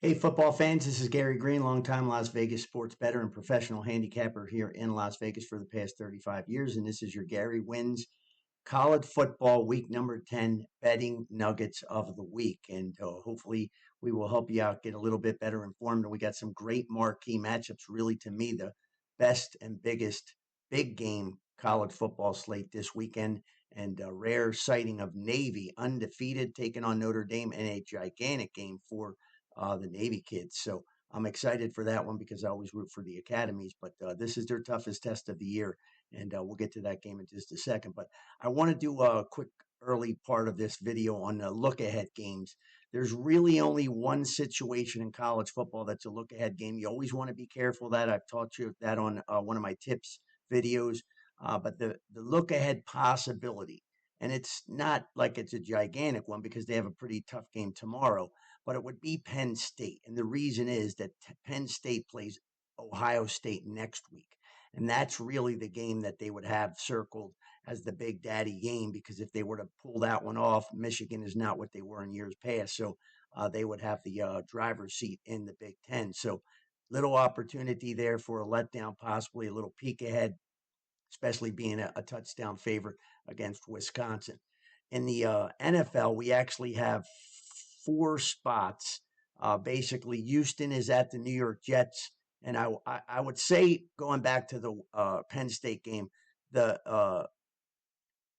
Hey, football fans, this is Gary Greene, longtime Las Vegas sports bettor and professional handicapper here in Las Vegas for the past 35 years. And this is your Gary Wins College Football Week number 10 betting nuggets of the week. And hopefully we will help you out, get a little bit better informed. And we got some great marquee matchups, really, to me, the best and biggest big game college football slate this weekend. And a rare sighting of Navy undefeated taking on Notre Dame in a gigantic game for the Navy kids. So I'm excited for that one because I always root for the academies. But this is their toughest test of the year, and we'll get to that game in just a second. But I want to do a quick early part of this video on the look ahead games. There's really only one situation in college football that's a look ahead game. You always want to be careful of that. I've taught you that on one of my tips videos. But the look ahead possibility, and it's not like it's a gigantic one because they have a pretty tough game tomorrow, but it would be Penn State. And the reason is that Penn State plays Ohio State next week. And that's really the game that they would have circled as the big daddy game, because if they were to pull that one off, Michigan is not what they were in years past. So they would have the driver's seat in the Big Ten. So little opportunity there for a letdown, possibly a little peek ahead, especially being a touchdown favorite against Wisconsin. In the NFL, we actually have four spots. Basically, Houston is at the New York Jets. And I would say, going back to the Penn State game, the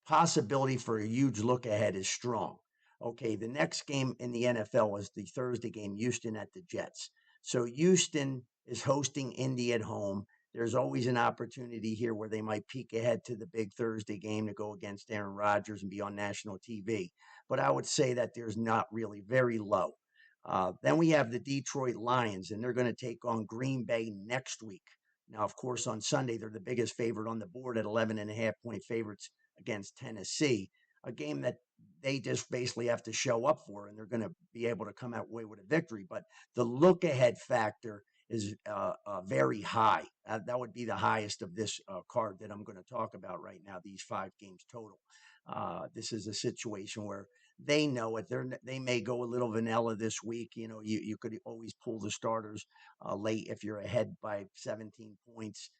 possibility for a huge look ahead is strong. Okay, the next game in the NFL was the Thursday game, Houston at the Jets. So Houston is hosting Indy at home. There's always an opportunity here where they might peek ahead to the big Thursday game to go against Aaron Rodgers and be on national TV. But I would say that there's not really, very low. Then we have the Detroit Lions, and they're going to take on Green Bay next week. Now, of course, on Sunday, they're the biggest favorite on the board at 11.5 point favorites against Tennessee, a game that they just basically have to show up for, and they're going to be able to come out away with a victory. But the look ahead factor is very high. That would be the highest of this card that I'm going to talk about right now, these 5 games total. This is a situation where they know it. They may go a little vanilla this week. You know, you could always pull the starters late if you're ahead by 17 points.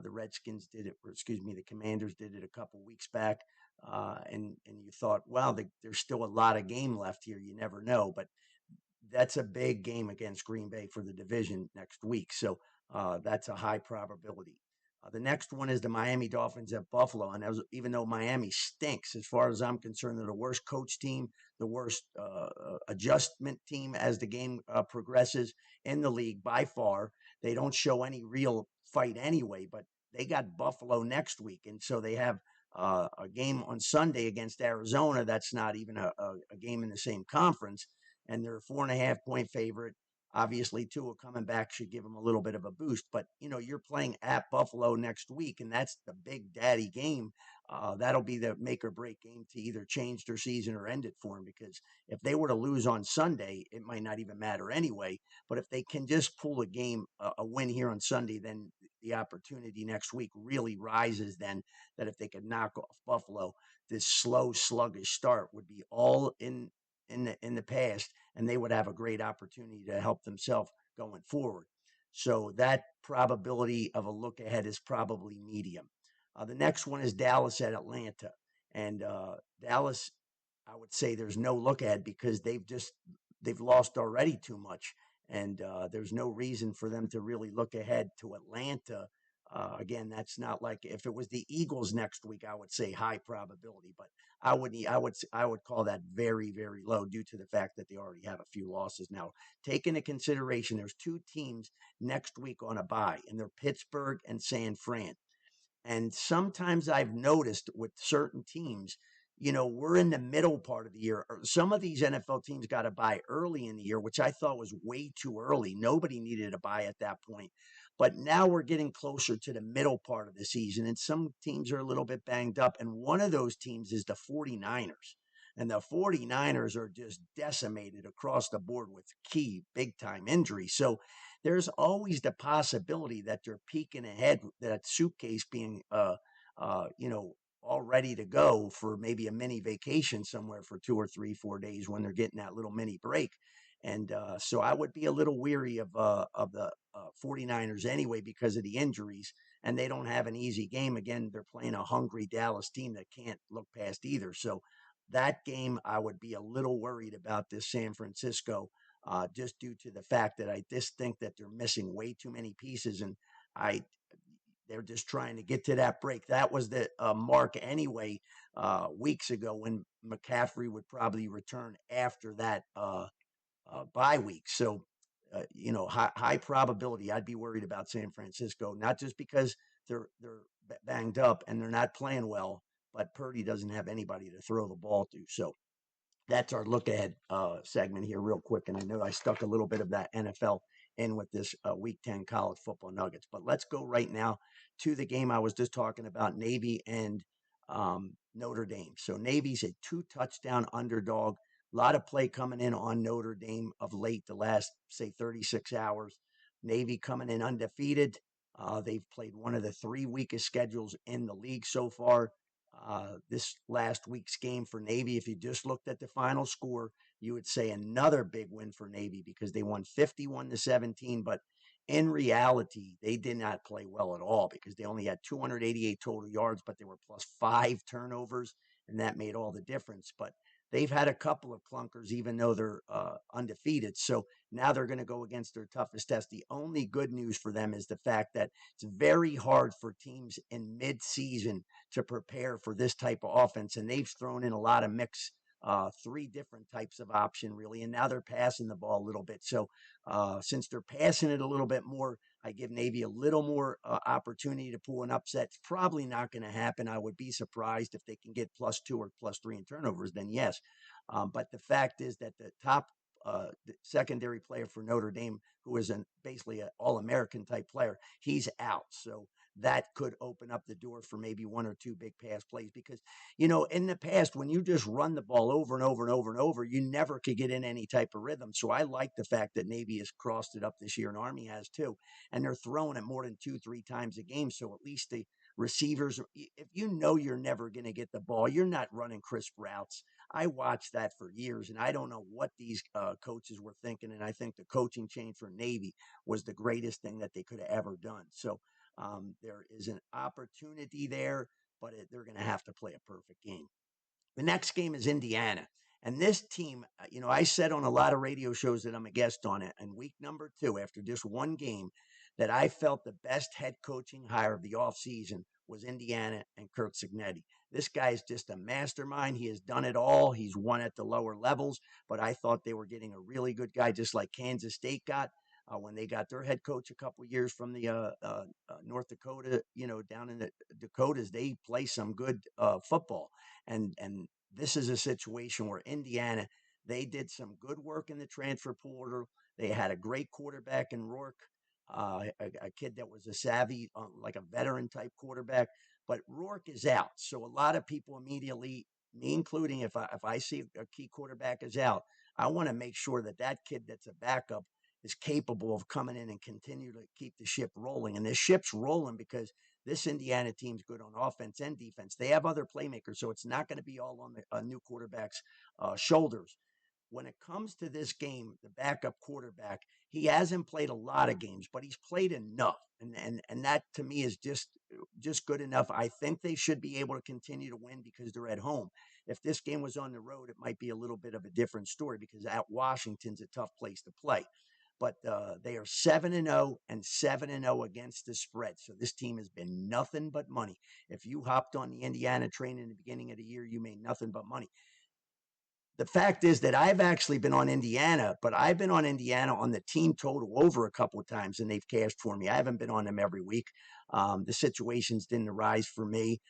The Redskins did it, or excuse me, the Commanders did it a couple weeks back, and you thought, wow, there's still a lot of game left here. You never know, but that's a big game against Green Bay for the division next week, so that's a high probability. The next one is the Miami Dolphins at Buffalo, and even though Miami stinks, as far as I'm concerned, they're the worst coach team, the worst adjustment team as the game progresses in the league by far. They don't show any real fight anyway, but they got Buffalo next week, and so they have a game on Sunday against Arizona. That's not even a game in the same conference, and they're a 4.5 point favorite. Obviously, Tua coming back should give them a little bit of a boost. But, you know, you're playing at Buffalo next week, and that's the big daddy game. That'll be the make or break game to either change their season or end it for them, because if they were to lose on Sunday, it might not even matter anyway. But if they can just pull a game, a win here on Sunday, then the opportunity next week really rises then, that if they could knock off Buffalo, this slow, sluggish start would be all in the past, and they would have a great opportunity to help themselves going forward. So that probability of a look ahead is probably medium. The next one is Dallas at Atlanta, and Dallas, I would say there's no look ahead because they've lost already too much, and there's no reason for them to really look ahead to Atlanta. Again, that's not like if it was the Eagles next week, I would say high probability, but I would call that very, very low due to the fact that they already have a few losses now. Take into consideration, there's 2 teams next week on a bye, and they're Pittsburgh and San Fran. And sometimes I've noticed with certain teams, we're in the middle part of the year. Some of these NFL teams got a bye early in the year, which I thought was way too early. Nobody needed a bye at that point. But now we're getting closer to the middle part of the season, and some teams are a little bit banged up. And one of those teams is the 49ers. And the 49ers are just decimated across the board with key big time injuries. So there's always the possibility that they're peeking ahead, that suitcase being, all ready to go for maybe a mini vacation somewhere for 2 or 3, 4 days when they're getting that little mini break. And so I would be a little weary of the 49ers anyway because of the injuries, and they don't have an easy game. Again, they're playing a hungry Dallas team that can't look past either. So that game, I would be a little worried about this San Francisco, just due to the fact that I just think that they're missing way too many pieces, and I they're just trying to get to that break. That was the mark anyway weeks ago when McCaffrey would probably return after that bye week. So, high probability. I'd be worried about San Francisco, not just because they're banged up and they're not playing well, but Purdy doesn't have anybody to throw the ball to. So that's our look ahead segment here, real quick. And I know I stuck a little bit of that NFL in with this Week 10 college football nuggets. But let's go right now to the game I was just talking about, Navy and Notre Dame. So Navy's a 2-touchdown underdog. A lot of play coming in on Notre Dame of late, the last, say, 36 hours. Navy coming in undefeated. They've played one of the 3 weakest schedules in the league so far. This last week's game for Navy, if you just looked at the final score, you would say another big win for Navy because they won 51-17. But in reality, they did not play well at all because they only had 288 total yards, but they were plus 5 turnovers, and that made all the difference. But they've had a couple of clunkers, even though they're undefeated. So now they're going to go against their toughest test. The only good news for them is the fact that it's very hard for teams in mid-season to prepare for this type of offense, and they've thrown in a lot of mix, 3 different types of option, really, and now they're passing the ball a little bit. So since they're passing it a little bit more, I give Navy a little more opportunity to pull an upset. It's probably not going to happen. I would be surprised if they can get +2 or +3 in turnovers, then yes. But the fact is that the top the secondary player for Notre Dame, who is basically an All-American type player, he's out. So that could open up the door for maybe 1 or 2 big pass plays because, in the past, when you just run the ball over and over and over and over, you never could get in any type of rhythm. So I like the fact that Navy has crossed it up this year and Army has too. And they're throwing it more than 2-3 times a game. So at least the receivers, if you're never going to get the ball, you're not running crisp routes. I watched that for years, and I don't know what these coaches were thinking. And I think the coaching change for Navy was the greatest thing that they could have ever done. So there is an opportunity there, but they're going to have to play a perfect game. The next game is Indiana. And this team, I said on a lot of radio shows that I'm a guest on it. And week number 2, after just one game, that I felt the best head coaching hire of the offseason was Indiana and Kirk Cignetti. This guy is just a mastermind. He has done it all. He's won at the lower levels, but I thought they were getting a really good guy, just like Kansas State got when they got their head coach a couple years from the North Dakota, down in the Dakotas. They play some good football. And this is a situation where Indiana, they did some good work in the transfer portal. They had a great quarterback in Rourke, a kid that was a savvy, like a veteran type quarterback. But Rourke is out, so a lot of people immediately, me including, if I see a key quarterback is out, I want to make sure that kid that's a backup is capable of coming in and continue to keep the ship rolling. And the ship's rolling because this Indiana team's good on offense and defense. They have other playmakers, so it's not going to be all on the new quarterback's shoulders. When it comes to this game, the backup quarterback, he hasn't played a lot of games, but he's played enough. And that to me is just good enough. I think they should be able to continue to win because they're at home. If this game was on the road, it might be a little bit of a different story because at Washington's a tough place to play. But they are 7-0 and 7-0 against the spread. So this team has been nothing but money. If you hopped on the Indiana train in the beginning of the year, you made nothing but money. The fact is that I've actually been on Indiana, but I've been on Indiana on the team total over a couple of times, and they've cashed for me. I haven't been on them every week. The situations didn't arise for me.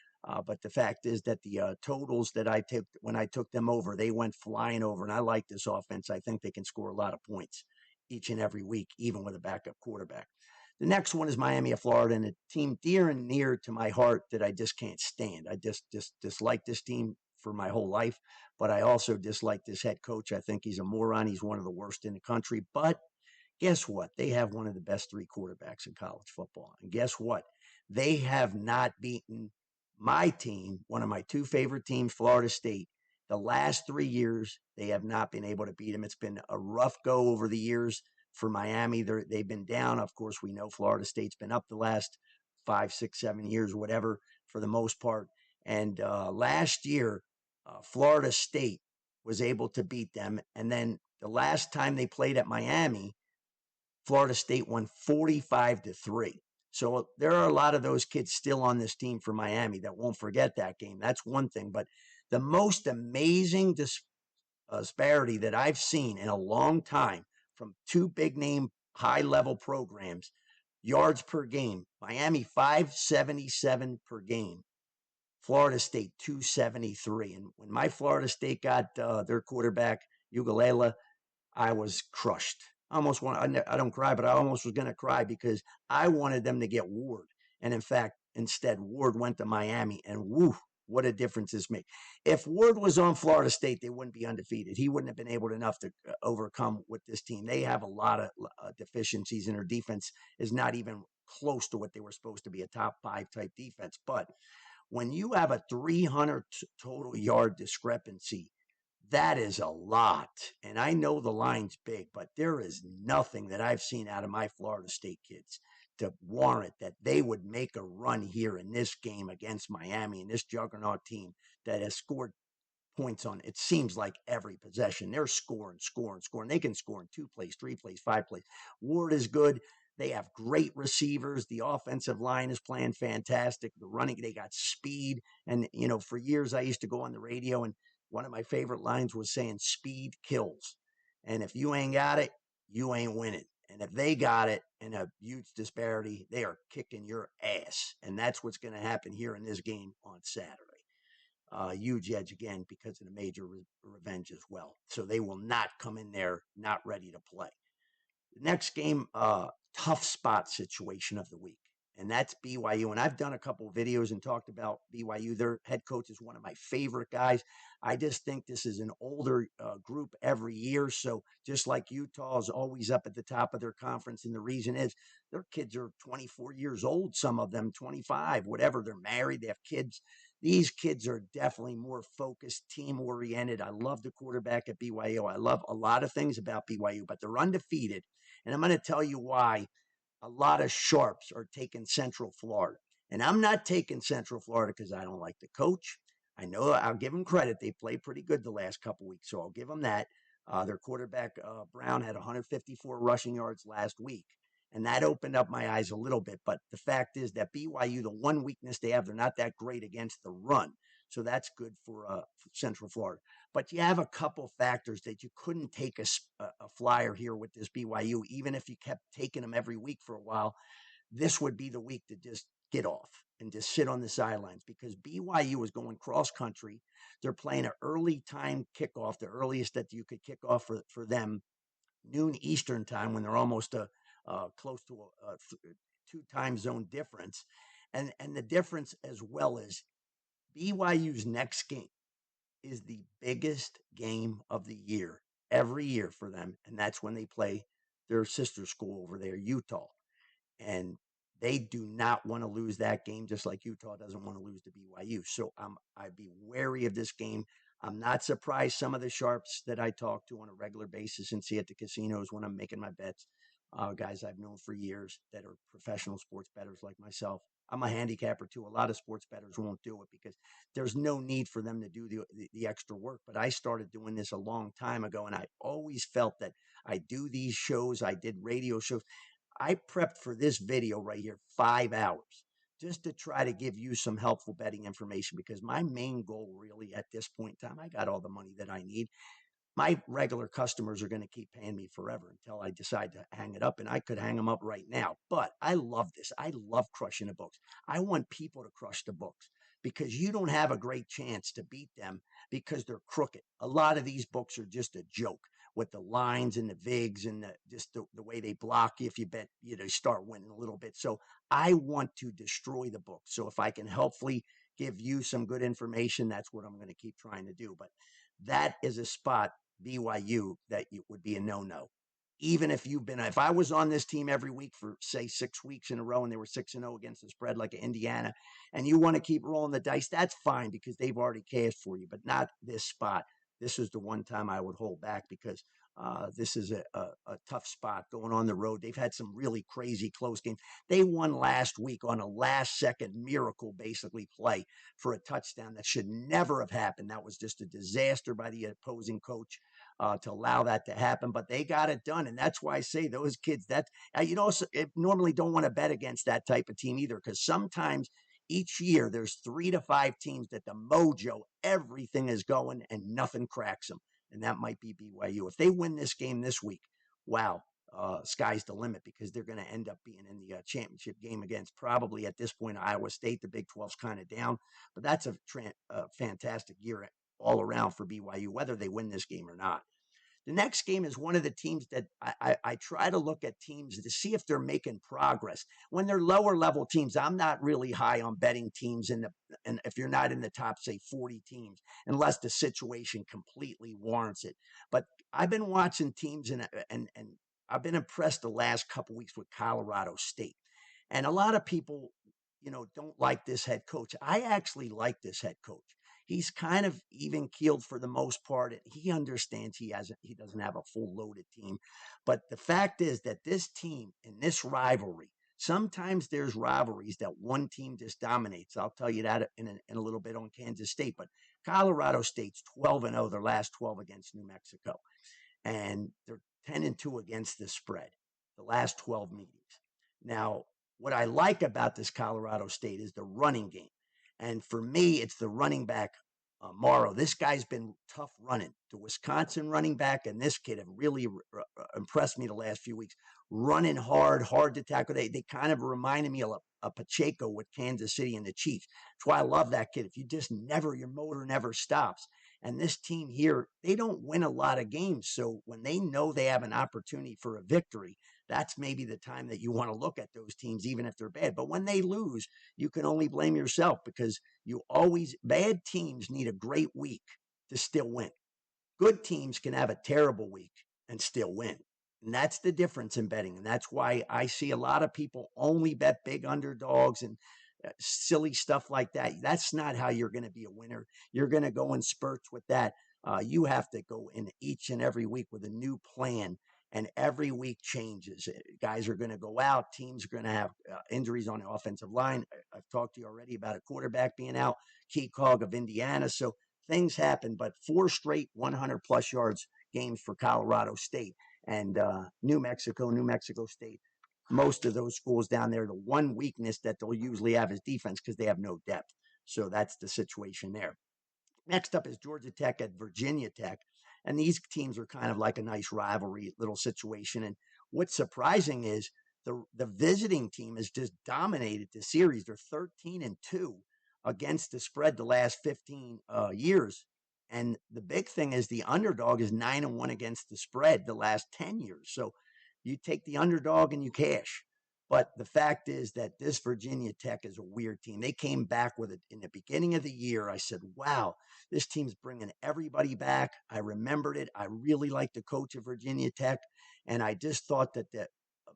But the fact is that the totals that I took when I took them over, they went flying over, and I like this offense. I think they can score a lot of points each and every week, even with a backup quarterback. The next one is Miami of Florida, and a team dear and near to my heart that I just can't stand. I just dislike this team for my whole life, but I also dislike this head coach. I think he's a moron. He's one of the worst in the country. But guess what? They have one of the best 3 quarterbacks in college football. And guess what? They have not beaten my team, one of my 2 favorite teams, Florida State, The last 3 years, they have not been able to beat them. It's been a rough go over the years for Miami. They've been down. Of course, we know Florida State's been up the last 5, 6, 7 years, whatever, for the most part. And last year, Florida State was able to beat them. And then the last time they played at Miami, Florida State won 45-3. So there are a lot of those kids still on this team for Miami that won't forget that game. That's one thing. But the most amazing disparity that I've seen in a long time from two big name high level programs, yards per game, Miami 577 per game, Florida State 273. And when my Florida State got their quarterback, Ugalele, I was crushed. I don't cry, but I almost was going to cry because I wanted them to get Ward. And in fact, instead, Ward went to Miami, and woo, what a difference this made. If Ward was on Florida State, they wouldn't be undefeated. He wouldn't have been able enough to overcome with this team. They have a lot of deficiencies, and their defense is not even close to what they were supposed to be, a top 5 type defense. But when you have a 300 total yard discrepancy, that is a lot. And I know the line's big, but there is nothing that I've seen out of my Florida State kids to warrant that they would make a run here in this game against Miami and this juggernaut team that has scored points on, it seems like, every possession. They're scoring, scoring, scoring. They can score in 2 plays, 3 plays, 5 plays. Ward is good. They have great receivers. The offensive line is playing fantastic. The running, they got speed. And, for years I used to go on the radio, and one of my favorite lines was saying speed kills. And if you ain't got it, you ain't winning. And if they got it in a huge disparity, they are kicking your ass. And that's what's going to happen here in this game on Saturday. Huge edge again because of the major revenge as well. So they will not come in there not ready to play. The next game, tough spot situation of the week, and that's BYU. And I've done a couple of videos and talked about BYU. Their head coach is one of my favorite guys. I just think this is an older group every year. So just like Utah is always up at the top of their conference, and the reason is their kids are 24 years old, some of them 25, whatever. They're married, they have kids. These kids are definitely more focused, team-oriented. I love the quarterback at BYU. I love a lot of things about BYU, but they're undefeated. And I'm going to tell you why a lot of sharps are taking Central Florida. And I'm not taking Central Florida because I don't like the coach. I know I'll give them credit. They played pretty good the last couple weeks, so I'll give them that. Their quarterback, Brown, had 154 rushing yards last week. And that opened up my eyes a little bit. But the fact is that BYU, the one weakness they have, they're not that great against the run. So that's good for Central Florida. But you have a couple factors that you couldn't take a flyer here with this BYU, even if you kept taking them every week for a while. This would be the week to just get off and just sit on the sidelines because BYU is going cross country. They're playing an early time kickoff, the earliest that you could kick off for them, noon Eastern time, when they're almost close to a 2 time zone difference. And the difference as well is BYU's next game is the biggest game of the year, every year for them. And that's when they play their sister school over there, Utah. And they do not want to lose that game, just like Utah doesn't want to lose to BYU. So I'd be wary of this game. I'm not surprised some of the sharps that I talk to on a regular basis and see at the casinos when I'm making my bets, guys I've known for years that are professional sports bettors like myself. I'm a handicapper too. A lot of sports bettors won't do it because there's no need for them to do the extra work. But I started doing this a long time ago, and I always felt that I do these shows. I did radio shows. I prepped for this video right here 5 hours just to try to give you some helpful betting information because my main goal really at this point in time, I got all the money that I need. My regular customers are going to keep paying me forever until I decide to hang it up, and I could hang them up right now. But I love this. I love crushing the books. I want people to crush the books because you don't have a great chance to beat them because they're crooked. A lot of these books are just a joke with the lines and the VIGs and just the way they block you. If you bet, start winning a little bit. So I want to destroy the book. So if I can helpfully give you some good information, that's what I'm going to keep trying to do. But that is a spot, BYU, that would be a no-no. even if I was on this team every week for say 6 weeks in a row and they were 6-0 against the spread like Indiana, and you want to keep rolling the dice, that's fine because they've already cashed for you, but not this spot. This is the one time I would hold back because this is a tough spot going on the road. They've had some really crazy close games. They won last week on a last-second miracle, basically, play for a touchdown that should never have happened. That was just a disaster by the opposing coach to allow that to happen. But they got it done, and that's why I say those kids. That normally don't want to bet against that type of team either, because sometimes each year there's 3 to 5 teams that the mojo, everything is going and nothing cracks them. And that might be BYU. If they win this game this week, wow, sky's the limit because they're going to end up being in the championship game against probably at this point Iowa State. The Big 12's kind of down, but that's a fantastic year all around for BYU, whether they win this game or not. The next game is one of the teams that I try to look at teams to see if they're making progress. When they're lower level teams, I'm not really high on betting teams and if you're not in the top, say 40 teams, unless the situation completely warrants it. But I've been watching teams and I've been impressed the last couple of weeks with Colorado State. And a lot of people, don't like this head coach. I actually like this head coach. He's kind of even keeled for the most part. He understands he doesn't have a full loaded team. But the fact is that this team in this rivalry, sometimes there's rivalries that one team just dominates. I'll tell you that in a little bit on Kansas State. But Colorado State's 12-0, their last 12 against New Mexico. And they're 10-2 against the spread, the last 12 meetings. Now, what I like about this Colorado State is the running game. And for me, it's the running back, Morrow. This guy's been tough running. The Wisconsin running back and this kid have really impressed me the last few weeks. Running hard to tackle. They kind of reminded me of a Pacheco with Kansas City and the Chiefs. That's why I love that kid. If you just your motor never stops. And this team here, they don't win a lot of games. So when they know they have an opportunity for a victory, that's maybe the time that you want to look at those teams, even if they're bad. But when they lose, you can only blame yourself because bad teams need a great week to still win. Good teams can have a terrible week and still win. And that's the difference in betting. And that's why I see a lot of people only bet big underdogs and silly stuff like that. That's not how you're going to be a winner. You're going to go in spurts with that. You have to go in each and every week with a new plan. And every week changes. Guys are going to go out. Teams are going to have injuries on the offensive line. I've talked to you already about a quarterback being out, key cog of Indiana. So things happen, but 4 straight 100-plus yards games for Colorado State and New Mexico State. Most of those schools down there, the one weakness that they'll usually have is defense because they have no depth. So that's the situation there. Next up is Georgia Tech at Virginia Tech. And these teams are kind of like a nice rivalry little situation. And what's surprising is the visiting team has just dominated the series. They're 13-2 against the spread the last 15 years. And the big thing is the underdog is 9-1 against the spread the last 10 years. So you take the underdog and you cash. But the fact is that this Virginia Tech is a weird team. They came back with it in the beginning of the year. I said, wow, this team's bringing everybody back. I remembered it. I really liked the coach of Virginia Tech. And I just thought that the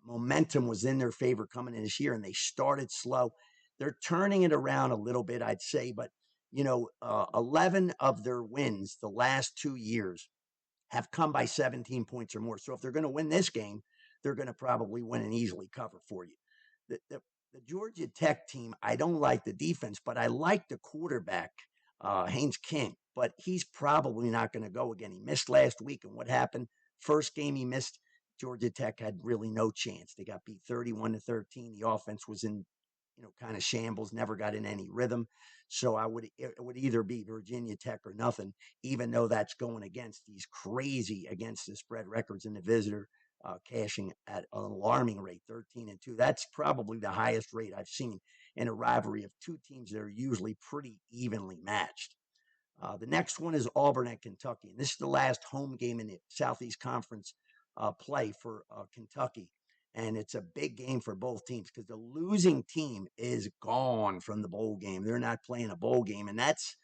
momentum was in their favor coming in this year. And they started slow. They're turning it around a little bit, I'd say. But, 11 of their wins the last 2 years have come by 17 points or more. So if they're going to win this game, they're going to probably win and easily cover for you. The Georgia Tech team, I don't like the defense, but I like the quarterback, Haynes King. But he's probably not going to go again. He missed last week, and what happened? First game he missed, Georgia Tech had really no chance. They got beat 31-13. The offense was in kind of shambles, never got in any rhythm. So it would either be Virginia Tech or nothing, even though that's going against these crazy against the spread records in the visitor, cashing at an alarming rate, 13-2. That's probably the highest rate I've seen in a rivalry of two teams that are usually pretty evenly matched. The next one is Auburn at Kentucky. And this is the last home game in the Southeast Conference play for Kentucky. And it's a big game for both teams because the losing team is gone from the bowl game. They're not playing a bowl game, and that's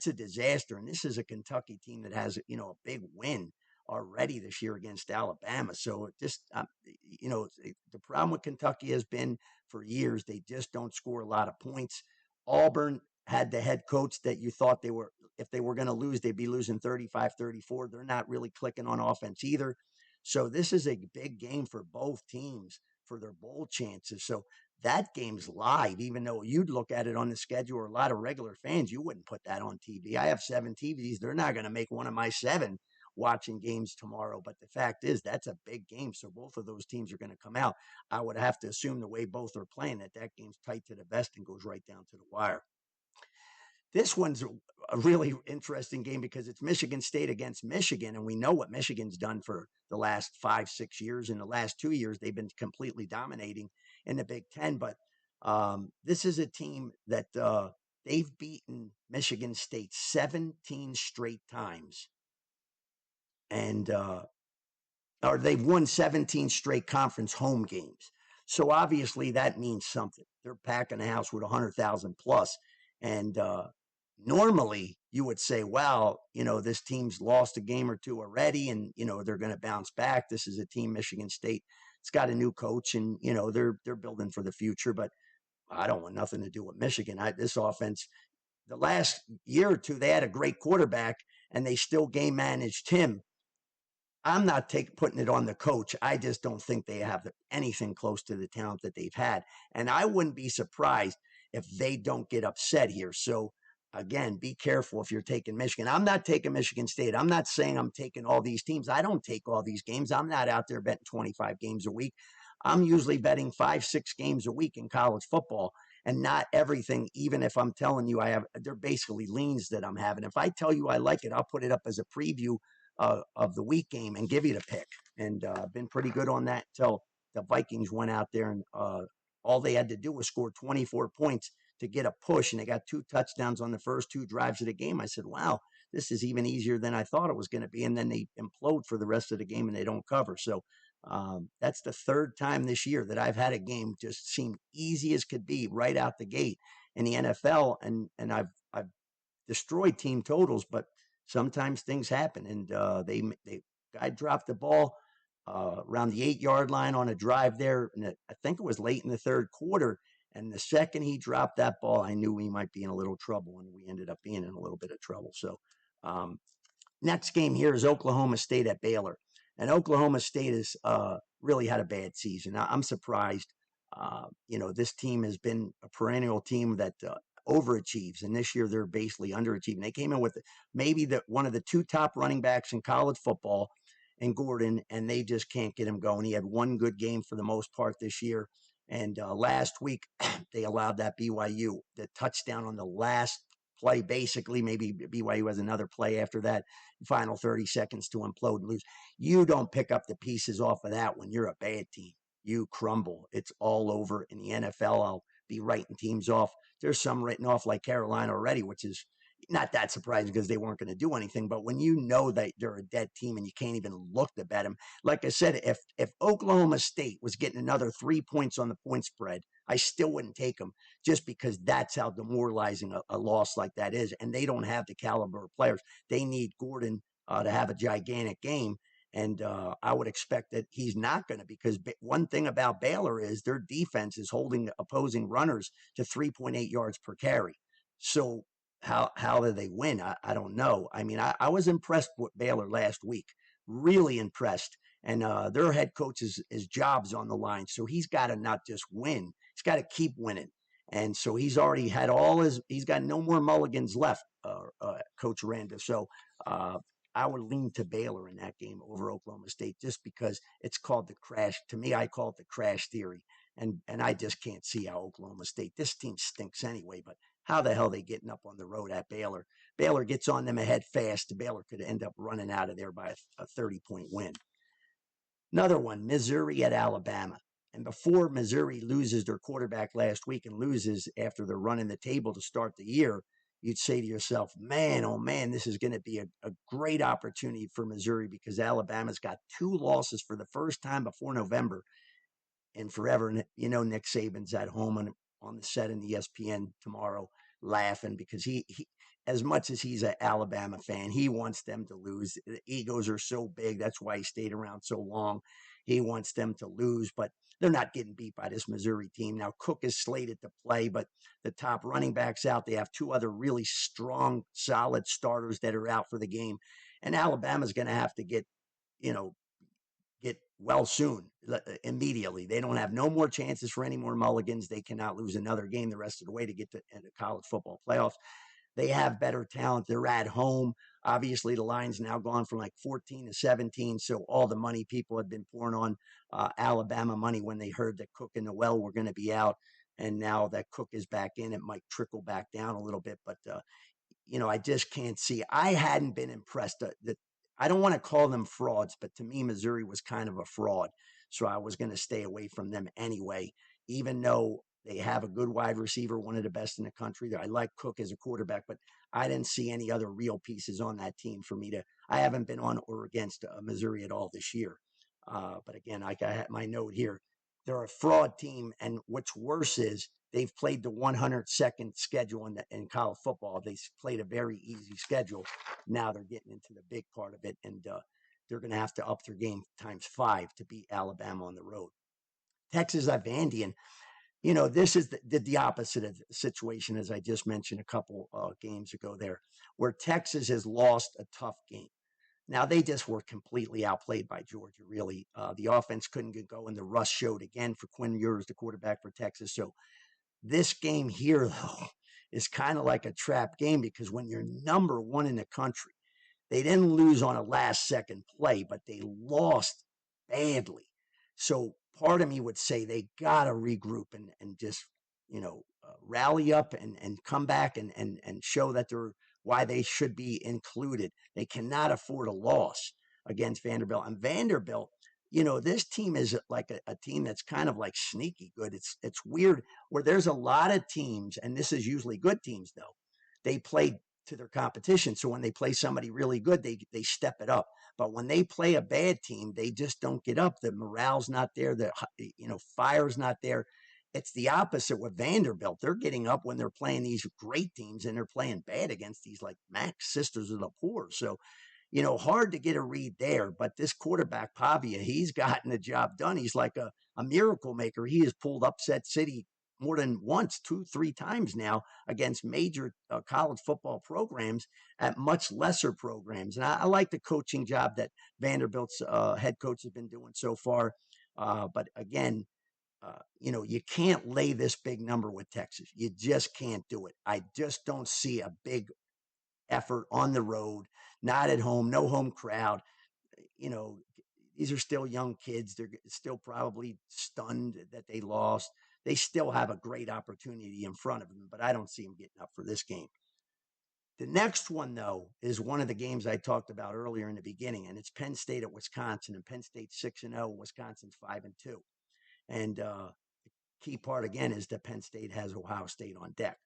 a disaster. And this is a Kentucky team that has a big win already this year against Alabama. So the problem with Kentucky has been for years, they just don't score a lot of points. Auburn had the head coach that you thought if they were going to lose, they'd be losing 35-34. They're not really clicking on offense either. So this is a big game for both teams for their bowl chances. So that game's live, even though you'd look at it on the schedule, or a lot of regular fans, you wouldn't put that on TV. I have 7 TVs. They're not going to make one of my 7 watching games tomorrow. But the fact is, that's a big game. So both of those teams are going to come out. I would have to assume the way both are playing that game's tight to the vest and goes right down to the wire. This one's a really interesting game because it's Michigan State against Michigan, and we know what Michigan's done for the last 5-6 years. In the last 2 years, they've been completely dominating in the Big Ten. But this is a team that they've beaten Michigan State 17 straight times, and or they've won 17 straight conference home games. So obviously that means something. They're packing the house with 100,000 plus, and normally you would say, well, this team's lost a game or two already, and they're going to bounce back. This is a team, Michigan State. It's got a new coach, and they're building for the future. But I don't want nothing to do with Michigan. This offense, the last year or two, they had a great quarterback, and they still game managed him. I'm not putting it on the coach. I just don't think they have anything close to the talent that they've had. And I wouldn't be surprised if they don't get upset here. So, again, be careful if you're taking Michigan. I'm not taking Michigan State. I'm not saying I'm taking all these teams. I don't take all these games. I'm not out there betting 25 games a week. I'm usually betting 5-6 games a week in college football, and not everything. Even if I'm telling you they're basically leans that I'm having. If I tell you I like it, I'll put it up as a preview of the week game and give you the pick. And been pretty good on that until the Vikings went out there and all they had to do was score 24 points to get a push, and they got 2 touchdowns on the first 2 drives of the game. I said, wow, this is even easier than I thought it was going to be. And then they implode for the rest of the game and they don't cover. So that's the 3rd time this year that I've had a game just seem easy as could be right out the gate in the NFL. And I've destroyed team totals, but sometimes things happen. And guy dropped the ball around the 8-yard line on a drive there. And I think it was late in the 3rd quarter. And the second he dropped that ball, I knew we might be in a little trouble, and we ended up being in a little bit of trouble. So next game here is Oklahoma State at Baylor. And Oklahoma State has really had a bad season. I'm surprised. This team has been a perennial team that overachieves, and this year they're basically underachieving. They came in with maybe one of the 2 top running backs in college football, in Gordon, and they just can't get him going. He had 1 good game for the most part this year. And last week, they allowed that BYU, the touchdown on the last play, basically. Maybe BYU has another play after that, final 30 seconds to implode and lose. You don't pick up the pieces off of that when you're a bad team. You crumble. It's all over. In the NFL, I'll be writing teams off. There's some written off like Carolina already, which is not that surprising because they weren't going to do anything. But when you know that they're a dead team and you can't even look to bet them, like I said, if Oklahoma State was getting another 3 points on the point spread, I still wouldn't take them, just because that's how demoralizing a loss like that is. And they don't have the caliber of players. They need Gordon to have a gigantic game. And I would expect that he's not going to, because one thing about Baylor is their defense is holding opposing runners to 3.8 yards per carry. So how do they win? I don't know. I mean, I was impressed with Baylor last week, really impressed. And their head coach is job's on the line. So he's got to not just win, he's got to keep winning. And so he's already had he's got no more mulligans left, Coach Randa. So I would lean to Baylor in that game over Oklahoma State, just because it's called the crash. To me, I call it the crash theory. And I just can't see how Oklahoma State, this team stinks anyway, but how the hell are they getting up on the road at Baylor? Baylor gets on them ahead fast. Baylor could end up running out of there by a 30-point win. Another one, Missouri at Alabama. And before Missouri loses their quarterback last week and loses after they're running the table to start the year, you'd say to yourself, man, oh man, this is going to be a great opportunity for Missouri, because Alabama's got 2 losses for the first time before November and forever. Nick Saban's at home on the set in ESPN tomorrow. laughing because he as much as he's an Alabama fan, he wants them to lose. The egos are so big. That's why he stayed around so long. He wants them to lose, but they're not getting beat by this Missouri team. Now, Cook is slated to play, but the top running backs out. They have two other really strong, solid starters that are out for the game. And Alabama's going to have to you know, get well soon, immediately. They don't have no more chances for any more mulligans. They cannot lose another game the rest of the way to get to the college football playoffs. They have better talent. They're at home. Obviously, the line's now gone from like 14 to 17. So all the money people had been pouring on Alabama money when they heard that Cook and Noel were going to be out. And now that Cook is back in, it might trickle back down a little bit. But I just can't see. I hadn't been impressed. I don't want to call them frauds, but to me, Missouri was kind of a fraud. So I was going to stay away from them anyway, even though they have a good wide receiver, one of the best in the country. I like Cook as a quarterback, but I didn't see any other real pieces on that team for me to. I haven't been on or against Missouri at all this year. But again, I had my note here. They're a fraud team, and what's worse is they've played the 102nd schedule in college football. They played a very easy schedule. Now they're getting into the big part of it, and they're going to have to up their game times 5 to beat Alabama on the road. Texas, I've Vandy, and this is the opposite of the situation, as I just mentioned a couple games ago there, where Texas has lost a tough game. Now, they just were completely outplayed by Georgia, really. The offense couldn't get going. The rust showed again for Quinn Ewers, the quarterback for Texas. So this game here, though, is kind of like a trap game because when you're number one in the country, they didn't lose on a last second play, but they lost badly. So part of me would say they got to regroup and just, rally up and come back and show that they're why they should be included. They cannot afford a loss against Vanderbilt. And Vanderbilt, this team is like a team that's kind of like sneaky good. It's weird where there's a lot of teams, and this is usually good teams though. They play to their competition. So when they play somebody really good, they step it up. But when they play a bad team, they just don't get up. The morale's not there. The fire's not there. It's the opposite with Vanderbilt. They're getting up when they're playing these great teams, and they're playing bad against these like Max Sisters of the Poor. So hard to get a read there. But this quarterback, Pavia, he's gotten the job done. He's like a miracle maker. He has pulled upset City more than once, 2-3 times now against major college football programs at much lesser programs. And I like the coaching job that Vanderbilt's head coach has been doing so far. But again, you can't lay this big number with Texas. You just can't do it. I just don't see a big effort on the road, not at home, no home crowd. These are still young kids. They're still probably stunned that they lost. They still have a great opportunity in front of them, but I don't see them getting up for this game. The next one, though, is one of the games I talked about earlier in the beginning, and it's Penn State at Wisconsin, and Penn State's 6-0, Wisconsin's 5-2. And key part, again, is that Penn State has Ohio State on deck.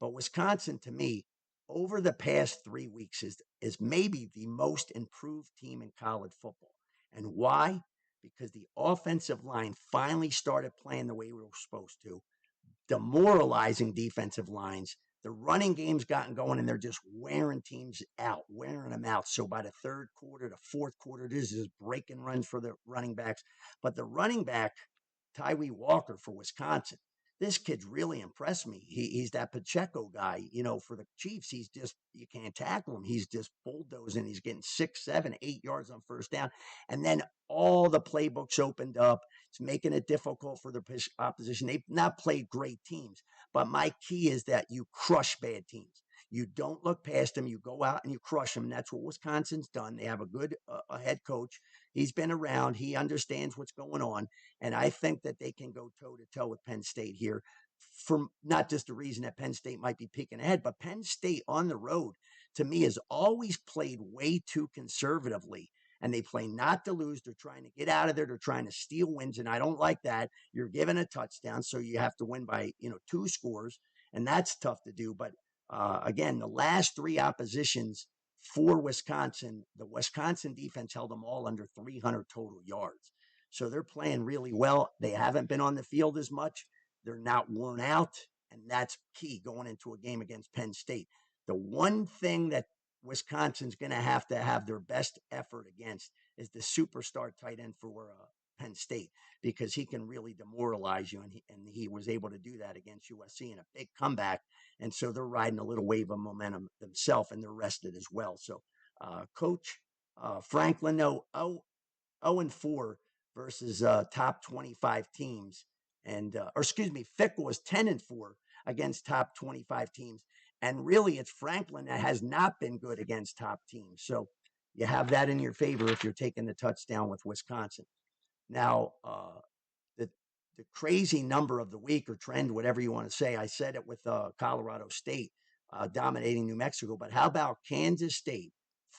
But Wisconsin, to me, over the past 3 weeks is maybe the most improved team in college football. And why? Because the offensive line finally started playing the way we were supposed to, demoralizing defensive lines. The running game's gotten going, and they're just wearing teams out, wearing them out. So by the third quarter, the fourth quarter, this is breaking runs for the running backs. But the running back, Tyree Walker for Wisconsin, this kid's really impressed me. He's that Pacheco guy, for the Chiefs. He's just, you can't tackle him. He's just bulldozing. He's getting 6, 7, 8 yards on first down. And then all the playbooks opened up. It's making it difficult for the opposition. They've not played great teams. But my key is that you crush bad teams. You don't look past them. You go out and you crush them. That's what Wisconsin's done. They have a good head coach. He's been around. He understands what's going on. And I think that they can go toe-to-toe with Penn State here for not just the reason that Penn State might be peeking ahead, but Penn State on the road, to me, has always played way too conservatively. And they play not to lose. They're trying to get out of there. They're trying to steal wins, and I don't like that. You're given a touchdown, so you have to win by 2 scores, and that's tough to do. But again, the last 3 oppositions for Wisconsin, the Wisconsin defense held them all under 300 total yards. So they're playing really well. They haven't been on the field as much. They're not worn out, and and that's key going into a game against Penn State. The one thing that Wisconsin's going to have their best effort against is the superstar tight end for Penn State, because he can really demoralize you, and he was able to do that against USC in a big comeback, and so they're riding a little wave of momentum themselves, and they're rested as well. So, Coach Franklin, no, 0-4 versus top 25 teams, and or excuse me, Fickle was 10-4 against top 25 teams, and really it's Franklin that has not been good against top teams. So you have that in your favor if you're taking the touchdown with Wisconsin. Now, the the crazy number of the week or trend, whatever you want to say, I said it with Colorado State dominating New Mexico, but how about Kansas State?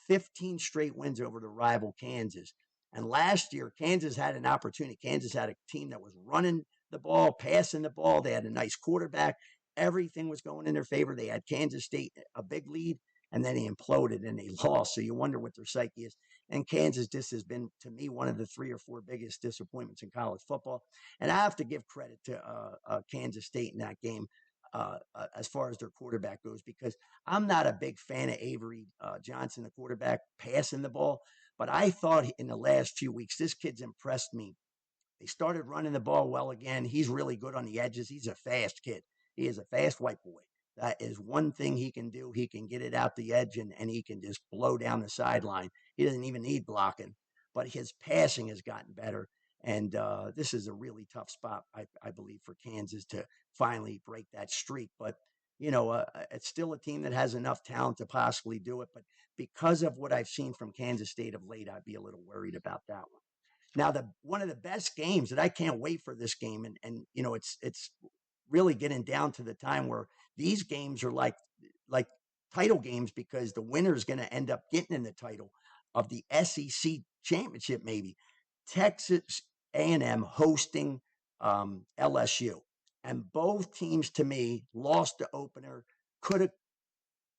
15 straight wins over the rival Kansas. And last year, Kansas had an opportunity. Kansas had a team that was running the ball, passing the ball. They had a nice quarterback. Everything was going in their favor. They had Kansas State a big lead, and then they imploded and they lost. So you wonder what their psyche is. And Kansas just has been, to me, one of the 3 or 4 biggest disappointments in college football. And I have to give credit to Kansas State in that game as far as their quarterback goes, because I'm not a big fan of Avery Johnson, the quarterback, passing the ball. But I thought in the last few weeks, this kid's impressed me. They started running the ball well again. He's really good on the edges. He's a fast kid. He is a fast white boy. That is one thing he can do. He can get it out the edge, and he can just blow down the sideline. He doesn't even need blocking, but his passing has gotten better. And this is a really tough spot, I believe, for Kansas to finally break that streak. But, it's still a team that has enough talent to possibly do it. But because of what I've seen from Kansas State of late, I'd be a little worried about that one. Now, the one of the best games that I can't wait for this game, and it's really getting down to the time where these games are like title games, because the winner is going to end up getting in the title of the SEC championship, maybe. Texas A&M hosting LSU, and both teams to me lost the opener. Could have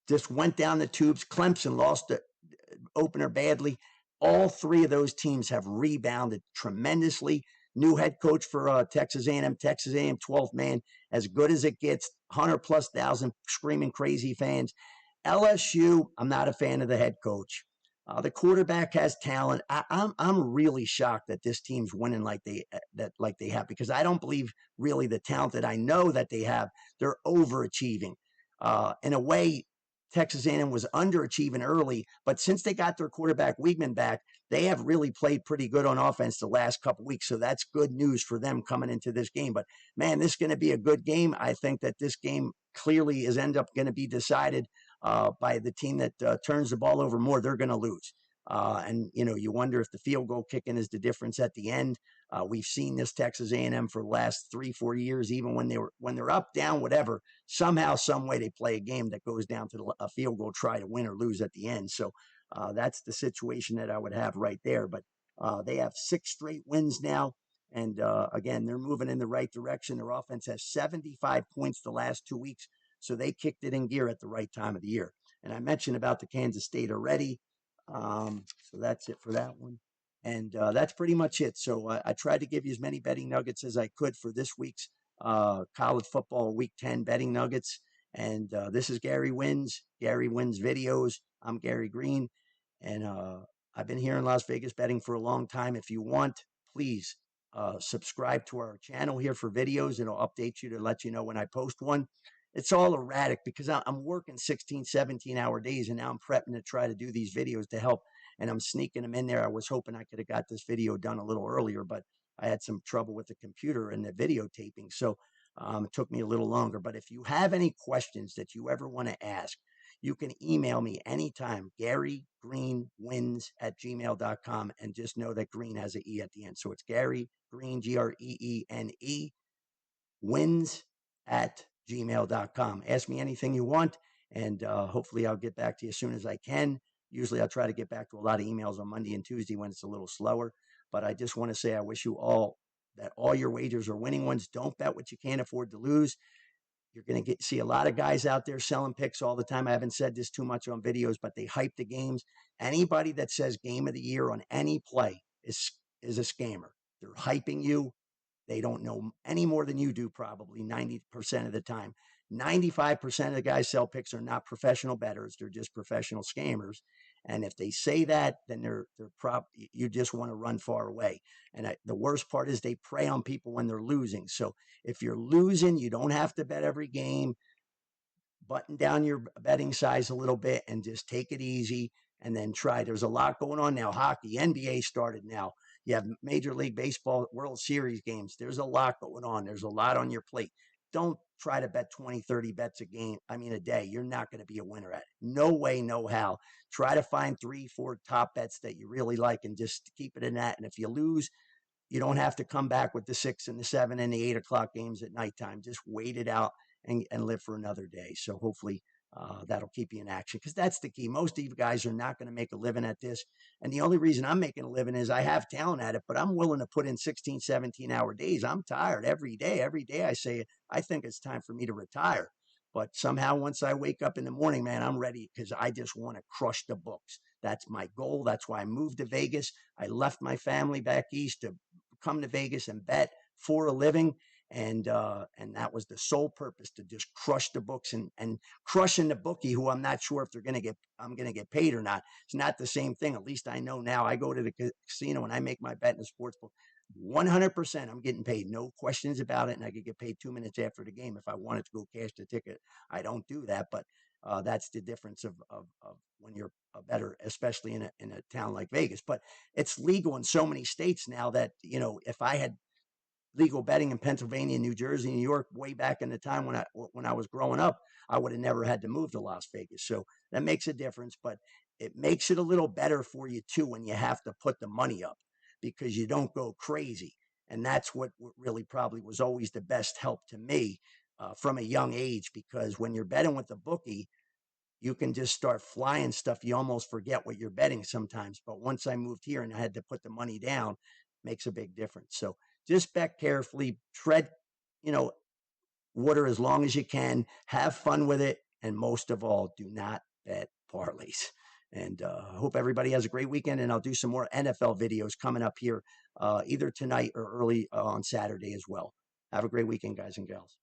just went down the tubes. Clemson lost the opener badly. All 3 of those teams have rebounded tremendously. New head coach for Texas A&M. Texas A&M 12th man, as good as it gets. 100+ thousand screaming crazy fans. LSU, I'm not a fan of the head coach. The quarterback has talent. I'm really shocked that this team's winning like they have, because I don't believe really the talent that I know that they have. They're overachieving. In a way, Texas A&M was underachieving early, but since they got their quarterback Weigman back, they have really played pretty good on offense the last couple weeks. So that's good news for them coming into this game. But man, this is going to be a good game. I think that this game clearly is end up going to be decided by the team that turns the ball over more. They're going to lose. And you wonder if the field goal kicking is the difference at the end. We've seen this Texas A&M for the last 3-4 years, even when they're up, down, whatever. Somehow, some way, they play a game that goes down to a field goal, try to win or lose at the end. So that's the situation that I would have right there. But they have 6 straight wins now. And again, they're moving in the right direction. Their offense has 75 points the last 2 weeks. So they kicked it in gear at the right time of the year. And I mentioned about the Kansas State already. So that's it for that one. And that's pretty much it. So I tried to give you as many betting nuggets as I could for this week's college football week 10 betting nuggets. And this is Gary Wins videos. I'm Gary Greene. And I've been here in Las Vegas betting for a long time. If you want, please subscribe to our channel here for videos. It'll update you to let you know when I post one. It's all erratic because I'm working 16, 17-hour days, and now I'm prepping to try to do these videos to help, and I'm sneaking them in there. I was hoping I could have got this video done a little earlier, but I had some trouble with the computer and the videotaping, so it took me a little longer. But if you have any questions that you ever want to ask, you can email me anytime, GaryGreeneWins@gmail.com, and just know that Green has an E at the end. So it's Gary Greene, Greene, wins@gmail.com. Ask me anything you want, and hopefully I'll get back to you as soon as I can. Usually I'll try to get back to a lot of emails on Monday and Tuesday when it's a little slower. But I just want to say I wish you all that all your wagers are winning ones. Don't bet what you can't afford to lose. You're going to see a lot of guys out there selling picks all the time. I haven't said this too much on videos, but they hype the games. Anybody that says game of the year on any play is a scammer. They're hyping you. They don't know any more than you do, probably 90% of the time. 95% of the guys sell picks are not professional bettors. They're just professional scammers. And if they say that, then you just want to run far away. And the worst part is they prey on people when they're losing. So if you're losing, you don't have to bet every game. Button down your betting size a little bit and just take it easy and then try. There's a lot going on now. Hockey, NBA started now. You have Major League Baseball, World Series games. There's a lot going on. There's a lot on your plate. Don't try to bet 20, 30 bets a day. You're not going to be a winner at it. No way, no how. Try to find 3, 4 top bets that you really like and just keep it in that. And if you lose, you don't have to come back with the 6 and the 7 and the 8 o'clock games at nighttime. Just wait it out and live for another day. So hopefully that'll keep you in action, because that's the key. Most of you guys are not going to make a living at this. And the only reason I'm making a living is I have talent at it, but I'm willing to put in 16, 17-hour days. I'm tired every day. Every day I say, I think it's time for me to retire. But somehow once I wake up in the morning, man, I'm ready because I just want to crush the books. That's my goal. That's why I moved to Vegas. I left my family back east to come to Vegas and bet for a living. And that was the sole purpose, to just crush the books and crushing the bookie, who I'm not sure if I'm going to get paid or not. It's not the same thing. At least I know now. I go to the casino and I make my bet in the sports book. 100% I'm getting paid. No questions about it. And I could get paid 2 minutes after the game if I wanted to go cash the ticket. I don't do that, but that's the difference of when you're a bettor, especially in a town like Vegas. But it's legal in so many states now that, if I had legal betting in Pennsylvania, New Jersey, New York, way back in the time when I was growing up, I would have never had to move to Las Vegas. So that makes a difference, but it makes it a little better for you too when you have to put the money up, because you don't go crazy. And that's what really probably was always the best help to me from a young age, because when you're betting with the bookie, you can just start flying stuff. You almost forget what you're betting sometimes. But once I moved here and I had to put the money down, makes a big difference. So just bet carefully, tread, water as long as you can, have fun with it. And most of all, do not bet parlays. And I hope everybody has a great weekend. And I'll do some more NFL videos coming up here either tonight or early on Saturday as well. Have a great weekend, guys and gals.